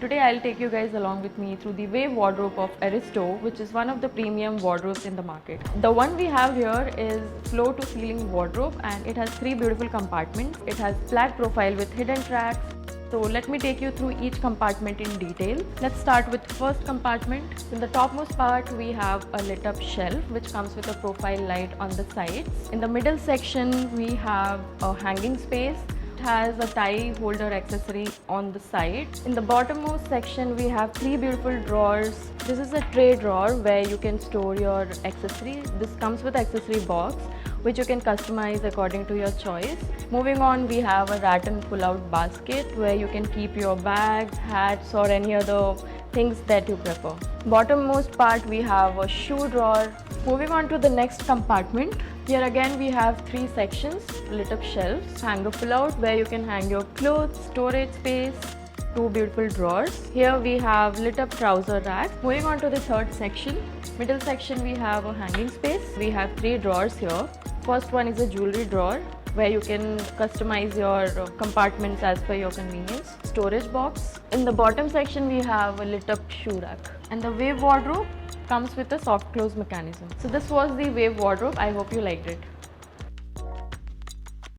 Today I'll take you guys along with me through the wave wardrobe of Aristo, which is one of the premium wardrobes in the market. The one we have here is floor to ceiling wardrobe and it has 3 beautiful compartments. It has flat profile with hidden tracks. So let me take you through each compartment in detail. Let's start with the first compartment. In the topmost part we have a lit up shelf which comes with a profile light on the sides. In the middle section we have a hanging space. Has a tie holder accessory on the side. In the bottommost section we have 3 beautiful drawers. This is a tray drawer where you can store your accessory. This comes with accessory box which you can customize according to your choice. Moving on, we have a ratten pull-out basket where you can keep your bags, hats or any other things that you prefer. Bottommost part we have a shoe drawer. Moving on to the next compartment. Here again we have 3 sections, lit up shelves, hanger pull-out where you can hang your clothes, storage space, 2 beautiful drawers. Here we have lit up trouser rack. Moving on to the third section. Middle section we have a hanging space. We have 3 drawers here. First one is a jewelry drawer where you can customize your compartments as per your convenience. Storage box. In the bottom section we have a lit up shoe rack. And the wave wardrobe comes with a soft close mechanism. So this was the wave wardrobe. I hope you liked it.